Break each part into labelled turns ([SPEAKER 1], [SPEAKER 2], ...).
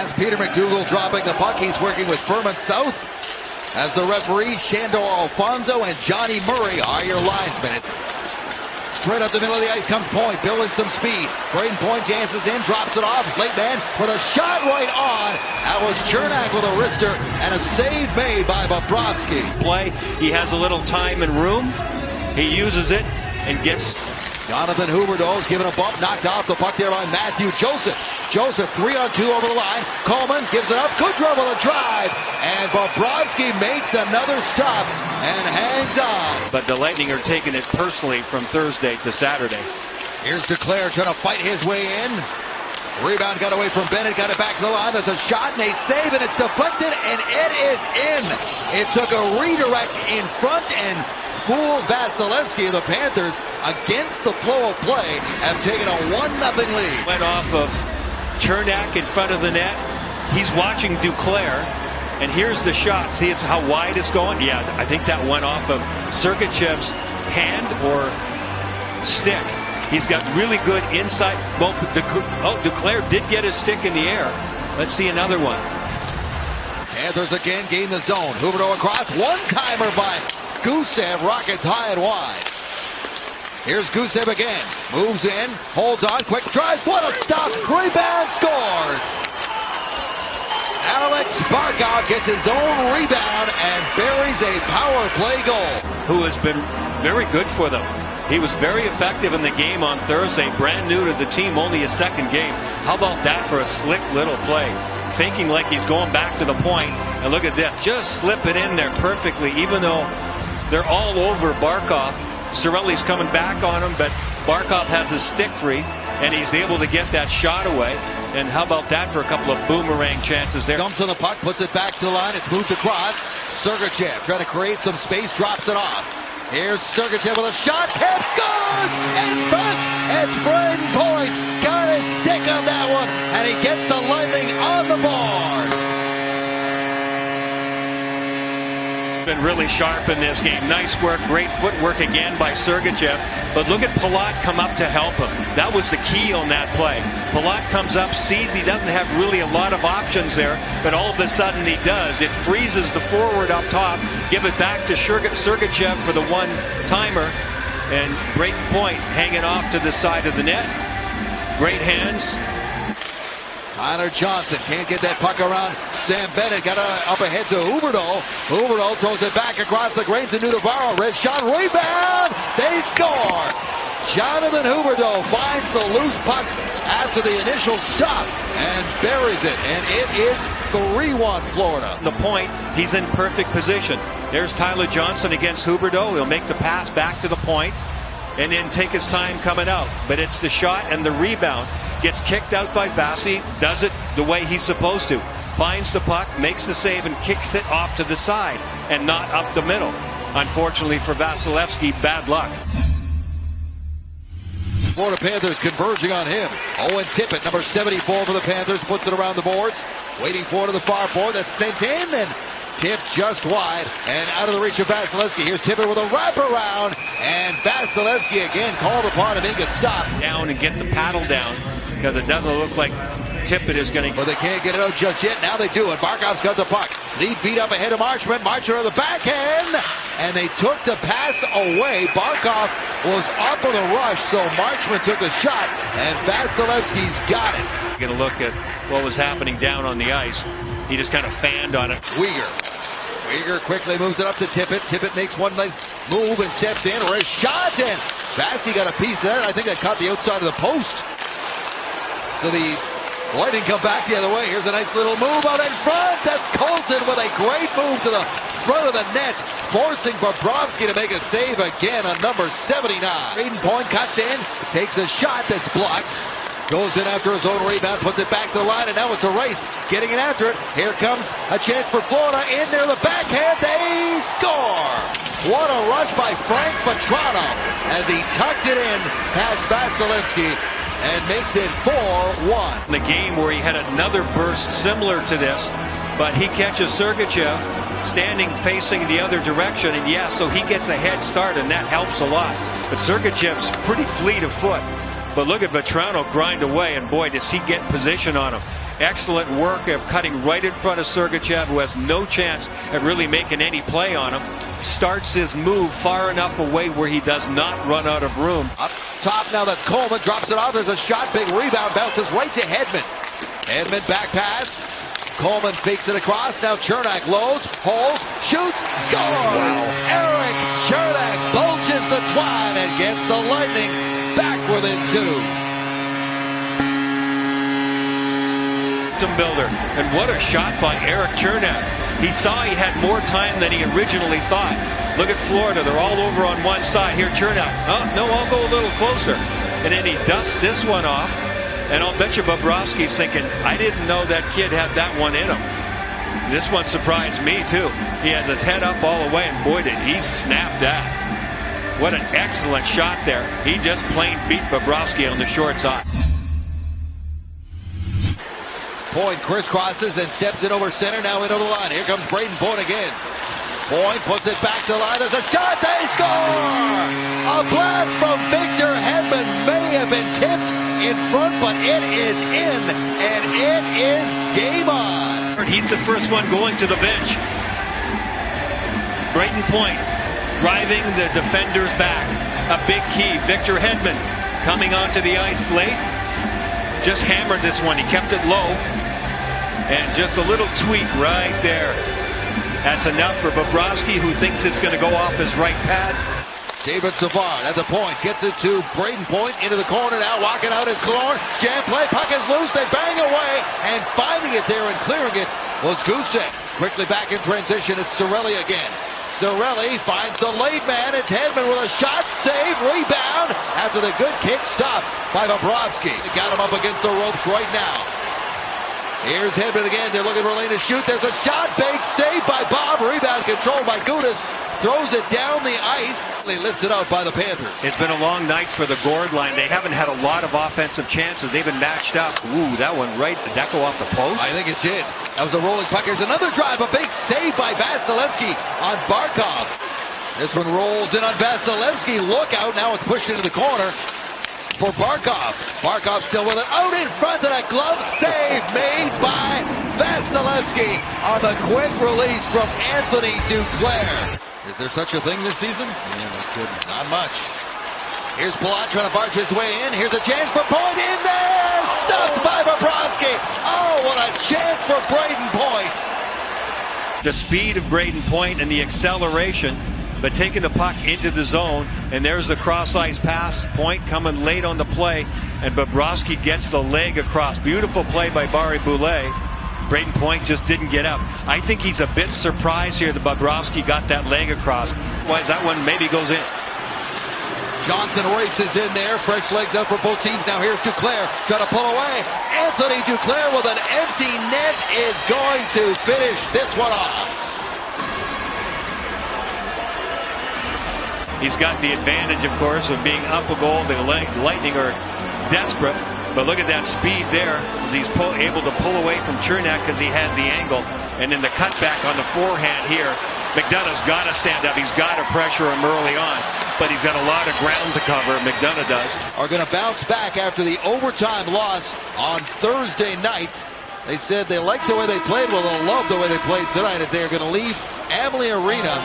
[SPEAKER 1] pass. Peter McDougall dropping the puck. He's working with Furman South. As the referee, Shandor Alfonso and Johnny Murray are your linesmen. Straight up the middle of the ice comes Point, building some speed. Braden Point dances in, drops it off. Late man with a shot right on. That was Chernak with a wrister and a save made by Bobrovsky.
[SPEAKER 2] Play, he has a little time and room. He uses it and gets...
[SPEAKER 1] Jonathan Huberdeau's given a bump, knocked off the puck there by Matthew Joseph. Joseph 3-on-2 over the line. Coleman gives it up. Goodrow with a drive. And Bobrovsky makes another stop and hangs on.
[SPEAKER 2] But the Lightning are taking it personally from Thursday to Saturday.
[SPEAKER 1] Here's Duclair trying to fight his way in. Rebound got away from Bennett, got it back to the line. There's a shot and they save and it's deflected and it is in. It took a redirect in front and fooled Vasilevsky. The Panthers, against the flow of play, have taken a 1-0 lead.
[SPEAKER 2] Went off of Chernak in front of the net. He's watching Duclair, and here's the shot. See, it's how wide it's going. Yeah, I think that went off of Sergachev's hand or stick. He's got really good inside. Duclair did get his stick in the air. Let's see another one.
[SPEAKER 1] Panthers again gain the zone. Huberdeau across. One-timer by Gusev. Rockets high and wide. Here's Gusev again. Moves in. Holds on. Quick drive. What a stop. Rebound scores. Alex Barkov gets his own rebound and buries a power play goal.
[SPEAKER 2] Who has been very good for them. He was very effective in the game on Thursday. Brand new to the team. Only his second game. How about that for a slick little play? Thinking like he's going back to the point. And look at this. Just slip it in there perfectly, even though they're all over Barkov. Cirelli's coming back on him, but Barkov has his stick free, and he's able to get that shot away. And how about that for a couple of boomerang chances there?
[SPEAKER 1] Dumps on the puck, puts it back to the line. It's moved across. Sergachev trying to create some space, drops it off. Here's Sergachev with a shot. Tap scores! In front, it's Braden Point. Got his stick on that one, and he gets the Lightning on the board.
[SPEAKER 2] Been really sharp in this game. Nice work, great footwork again by Sergachev. But look at Palat come up to help him. That was the key on that play. Palat comes up, sees he doesn't have really a lot of options there, but all of a sudden he does. It freezes the forward up top. Give it back to Sergachev for the one-timer. And Braden Point hanging off to the side of the net. Great hands.
[SPEAKER 1] Tyler Johnson can't get that puck around. Sam Bennett got up ahead to Huberdeau. Huberdeau throws it back across the grain to Navarro. Red shot, rebound. They score. Jonathan Huberdeau finds the loose puck after the initial stop and buries it. And it is 3-1 Florida.
[SPEAKER 2] The Point, he's in perfect position. There's Tyler Johnson against Huberdeau. He'll make the pass back to the Point and then take his time coming out. But it's the shot and the rebound. Gets kicked out by Vasi, does it the way he's supposed to. Finds the puck, makes the save, and kicks it off to the side and not up the middle. Unfortunately for Vasilevsky, bad luck.
[SPEAKER 1] Florida Panthers converging on him. Owen Tippett, number 74 for the Panthers, puts it around the boards. Waiting for it to the far board. That's sent in and tipped just wide and out of the reach of Vasilevsky. Here's Tippett with a wraparound, and Vasilevsky again called upon to make a stop.
[SPEAKER 2] Down and get the paddle down, because it doesn't look like Tippett is going to...
[SPEAKER 1] But they can't get it out just yet. Now they do it. Barkov's got the puck. Lead beat up ahead of Marchment. Marchment on the backhand, and they took the pass away. Barkov was up on the rush, so Marchment took the shot, and Vasilevsky's got it.
[SPEAKER 2] You're going to look at what was happening down on the ice. He just kind of fanned on it.
[SPEAKER 1] Weegar quickly moves it up to Tippett. Tippett makes one nice move and steps in. Or a shot, and Vasi got a piece of that. I think that caught the outside of the post. So the Lightning come back the other way. Here's a nice little move out in front. That's Colton with a great move to the front of the net, forcing Bobrovsky to make a save again on number 79. Braden Point cuts in, takes a shot that's blocked. Goes in after his own rebound, puts it back to the line, and now it's a race. Getting it after it. Here comes a chance for Florida. In there, the backhand. They score! What a rush by Frank Vatrano as he tucked it in past Vasilevsky and makes it 4-1.
[SPEAKER 2] The game where he had another burst similar to this, but he catches Sergachev standing facing the other direction, and yeah, so he gets a head start, and that helps a lot. But Sergachev's pretty fleet of foot. But look at Vatrano grind away, and boy, does he get position on him. Excellent work of cutting right in front of Sergachev, who has no chance of really making any play on him. Starts his move far enough away where he does not run out of room.
[SPEAKER 1] Up top now, that's Coleman, drops it off. There's a shot, big rebound, bounces right to Hedman. Hedman back pass. Coleman fakes it across. Now Cernak loads, holds, shoots, scores! Wow. Erik Cernak bulges the twine and gets the Lightning back within 2.
[SPEAKER 2] Builder, and what a shot by Erik Cernak. He saw he had more time than he originally thought. Look at Florida, they're all over on one side. Here Cernak, oh no, I'll go a little closer, and then he dusts this one off, and I'll bet you Bobrovsky's thinking, I didn't know that kid had that one in him. This one surprised me too. He has his head up all the way, and boy did he snap that. What an excellent shot there. He just plain beat Bobrovsky on the short side.
[SPEAKER 1] Point crisscrosses and steps it over center, now into the line. Here comes Brayden Point again. Point puts it back to the line. There's a shot. They score! A blast from Victor Hedman may have been tipped in front, but it is in, and it is game on.
[SPEAKER 2] He's the first one going to the bench. Brayden Point driving the defenders back. A big key. Victor Hedman coming onto the ice late. Just hammered this one. He kept it low. And just a little tweak right there. That's enough for Bobrovsky, who thinks it's going to go off his right pad.
[SPEAKER 1] David Savard at the point. Gets it to Brayden Point. Into the corner now. Walking out is Killorn. Jam play. Puck is loose. They bang away. And finding it there and clearing it was Gusev. Quickly back in transition. It's Cirelli again. Cirelli finds the late man. It's Hedman with a shot, save, rebound. After the good kick, stopped by Bobrovsky. They got him up against the ropes right now. Here's Hedman again. They're looking for Lane to shoot. There's a shot, big save by Bob. Rebound controlled by Gudas. Throws it down the ice. They lift it out by the Panthers.
[SPEAKER 2] It's been a long night for the Gord line. They haven't had a lot of offensive chances. They've been matched up. Ooh, that one right. Did that go off the post?
[SPEAKER 1] I think it did. That was a rolling puck. Here's another drive. A big save by Vasilevsky on Barkov. This one rolls in on Vasilevsky. Look out. Now it's pushed into the corner for Barkov. Barkov still with it. Out in front of that glove save made by Vasilevsky on the quick release from Anthony Duclair. Is there such a thing this season?
[SPEAKER 3] Yeah, that's good.
[SPEAKER 1] Not much. Here's Palat trying to barge his way in. Here's a chance for Point in there. Stuffed by Bobrovsky. Oh, what a chance for Brayden Point.
[SPEAKER 2] The speed of Brayden Point and the acceleration, but taking the puck into the zone, and there's the cross-ice pass. Point coming late on the play, and Bobrovsky gets the leg across. Beautiful play by Barré-Boulet. Brayden Point just didn't get up. I think he's a bit surprised here that Bobrovsky got that leg across. Why that one maybe goes in.
[SPEAKER 1] Johnson races in there. Fresh legs up for both teams. Now here's Duclair trying to pull away. Anthony Duclair with an empty net is going to finish this one off.
[SPEAKER 2] He's got the advantage, of course, of being up a goal. The Lightning are desperate, but look at that speed there as he's able to pull away from Cernak because he had the angle. And then the cutback on the forehand here. McDonough's got to stand up. He's got to pressure him early on, but he's got a lot of ground to cover. McDonough does.
[SPEAKER 1] Are going to bounce back after the overtime loss on Thursday night. They said they liked the way they played. Well, they'll love the way they played tonight as they are going to leave Amalie Arena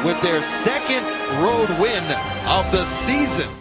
[SPEAKER 1] with their second road win of the season.